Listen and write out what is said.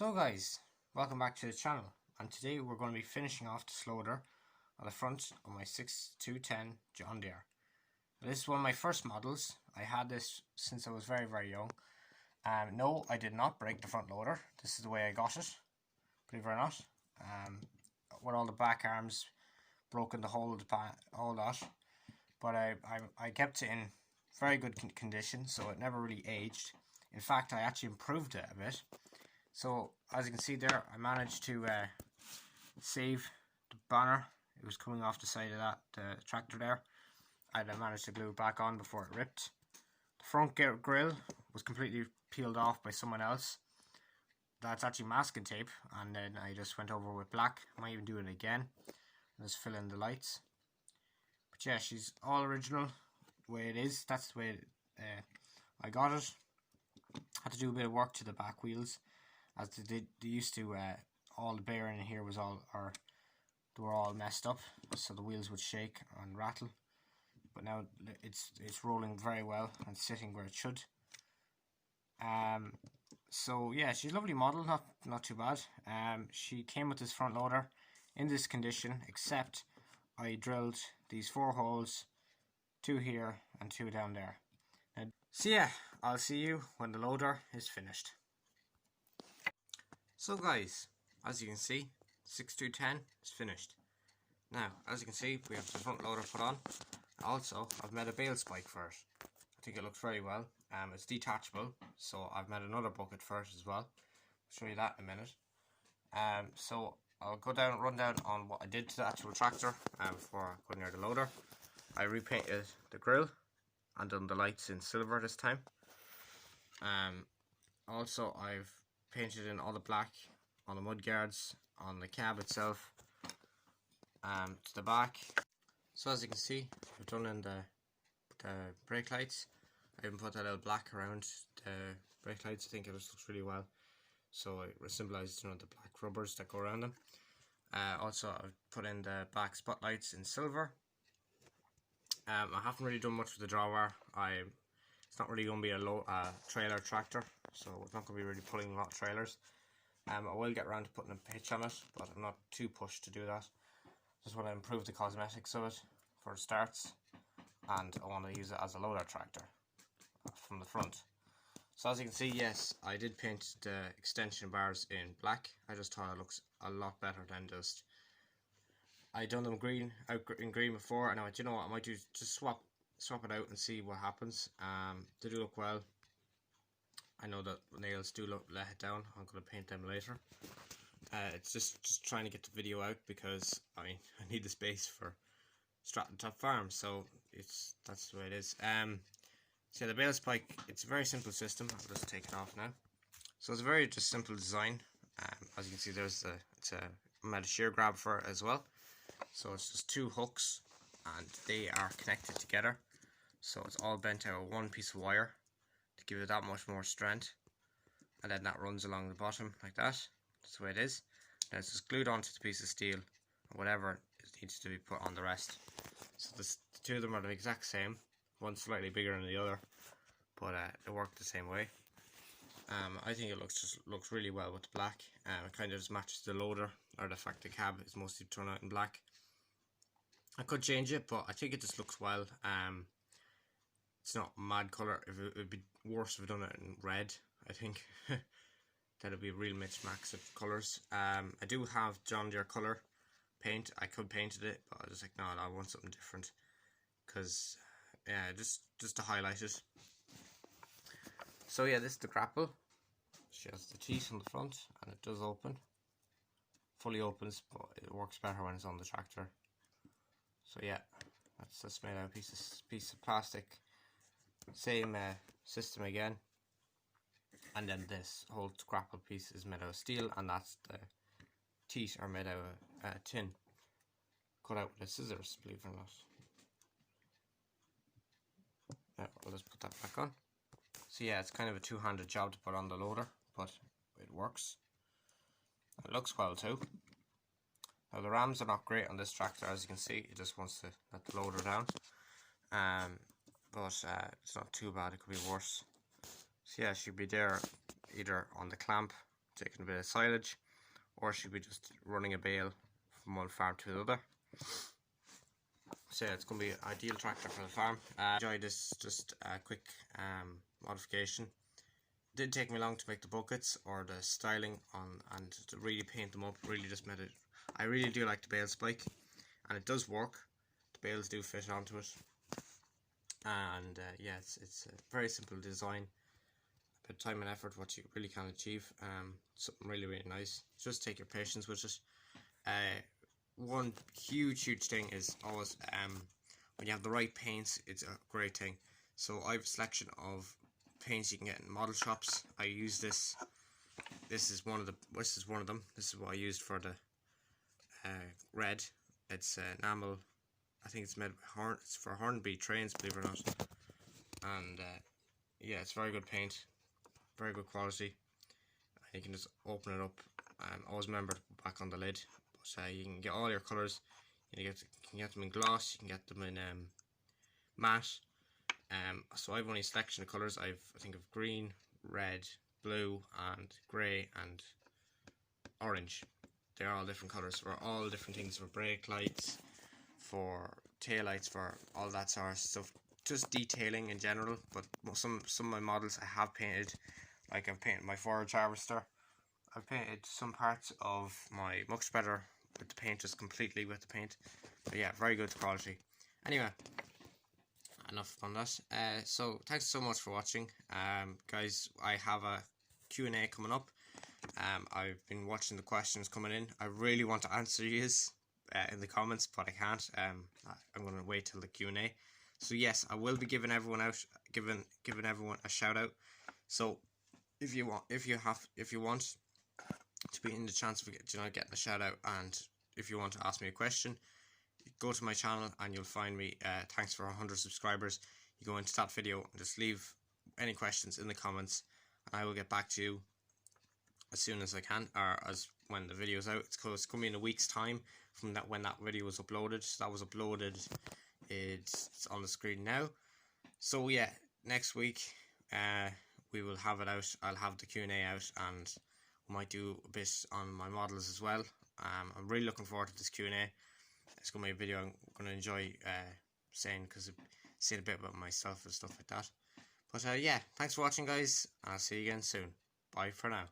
So guys, welcome back to the channel, and today we're going to be finishing off this loader on the front of my 6210 John Deere. Now, this is one of my first models. I had this since I was very young. No, I did not break the front loader. This is the way I got it, believe it or not. With all the back arms broken, the whole of the all that. But I kept it in very good condition, so it never really aged. In fact, I actually improved it a bit. So as you can see there, I managed to save the banner. It was coming off the side of the tractor there, and I managed to glue it back on before it ripped. The front grille was completely peeled off by someone else. That's actually masking tape, and then I just went over with black. I might even do it again, just fill in the lights. But yeah, she's all original the way it is. That's the way I got it. Had to do a bit of work to the back wheels, as they used to. All the bearing in here was they were all messed up, so the wheels would shake and rattle. But now it's rolling very well and sitting where it should. So yeah, she's a lovely model, not too bad. She came with this front loader in this condition, except I drilled these 4 holes, 2 here and 2 down there. So yeah, I'll see you when the loader is finished. So guys, as you can see, 6210 is finished. Now, as you can see, we have the front loader put on. Also, I've made a bale spike for it. I think it looks very well. It's detachable, so I've made another bucket for it as well. I'll show you that in a minute. So I'll run down on what I did to the actual tractor before I go near the loader. I repainted the grille and done the lights in silver this time. Also, I've painted in all the black on the mud guards, on the cab itself, to the back. So as you can see, I've done in the brake lights. I even put that little black around the brake lights. I think it just looks really well. So it symbolises, the black rubbers that go around them. Also, I've put in the black spotlights in silver. I haven't really done much with the drawbar. It's not really going to be a trailer tractor, so it's not going to be really pulling a lot of trailers. I will get around to putting a pitch on it, but I'm not too pushed to do that. Just want to improve the cosmetics of it for the starts, and I want to use it as a loader tractor from the front. So as you can see, yes, I did paint the extension bars in black. I just thought it looks a lot better than just... I done them in green before, and I went, you know what, I might just swap it out and see what happens. They do look well. I know that nails do let it down. I'm going to paint them later. It's just trying to get the video out, because I need the space for Statton Top Farm, so that's the way it is. So the bale spike, it's a very simple system. I'll just take it off now. So it's a very just simple design. As you can see, I made a shear grab for it as well. So it's just 2 hooks, and they are connected together. So it's all bent out of one piece of wire to give it that much more strength. And then that runs along the bottom like that. That's the way it is. Now it's just glued onto the piece of steel, or whatever needs to be put on the rest. So the 2 of them are the exact same. One's slightly bigger than the other, but they work the same way. I think it looks really well with the black. It kind of just matches the loader, or the fact the cab is mostly turned out in black. I could change it, but I think it just looks well. It's not a mad colour. It would be worse if I done it in red, I think. That'd be a real mix-max of colours. I do have John Deere colour paint. I could painted it, but I was like, no, I want something different. Because, yeah, just to highlight it. So yeah, this is the grapple. She has the teeth on the front, and it does open. Fully opens, but it works better when it's on the tractor. So yeah, that's just made out of a piece of plastic. Same system again. And then this whole grapple piece is made out of steel, and that's the teeth are made out of tin. Cut out with scissors, believe it or not. Yeah, I'll just put that back on. So yeah, it's kind of a two-handed job to put on the loader, but it works. It looks well too. Now the rams are not great on this tractor, as you can see. It just wants to let the loader down. But it's not too bad. It could be worse. So yeah, it should be there either on the clamp taking a bit of silage, or she'll be just running a bale from one farm to another. So yeah, it's going to be an ideal tractor for the farm. Enjoy this, just a quick modification. It didn't take me long to make the buckets or the styling on, and to really paint them up. Really just made it. I really do like the bale spike, and it does work. The bales do fit onto it, and yeah, it's a very simple design. A bit of time and effort, what you really can achieve. Something really nice. Just take your patience with it. One huge thing is always when you have the right paints, it's a great thing. So I have a selection of paints you can get in model shops. I use this. This is one of them. This is what I used for the red. It's enamel. I think it's made by it's for Hornby trains, believe it or not. And yeah, it's very good paint, very good quality. You can just open it up. Always remember to put back on the lid. But you can get all your colours. You can get them in gloss. You can get them in matte. So I've only a selection of colours. I think of green, red, blue, and grey, and orange. They're all different colours for all different things, for brake lights, for tail lights, for all that sort of stuff. Just detailing in general. But some of my models I have painted. Like I've painted my forage harvester. I've painted some parts of my muck spreader with the paint, just completely with the paint. But yeah, very good quality. Anyway, enough on that. So thanks so much for watching. Guys, I have a Q&A coming up. I've been watching the questions coming in. I really want to answer yous in the comments, but I can't. I'm going to wait till the Q&A. So yes, I will be giving everyone everyone a shout out. So if you want to be in the chance of getting a shout out, and if you want to ask me a question, go to my channel and you'll find me. Thanks for 100 subscribers. You go into that video and just leave any questions in the comments, and I will get back to you as soon as I can, or as when the video is out. It's going to be in a week's time from that, when that video was uploaded. So that was uploaded. It's on the screen now. So yeah, next week we will have it out. I'll have the Q&A out, and we might do a bit on my models as well. I'm really looking forward to this Q&A. It's going to be a video I'm going to enjoy saying, because seeing a bit about myself and stuff like that. But yeah, thanks for watching, guys. I'll see you again soon. Bye for now.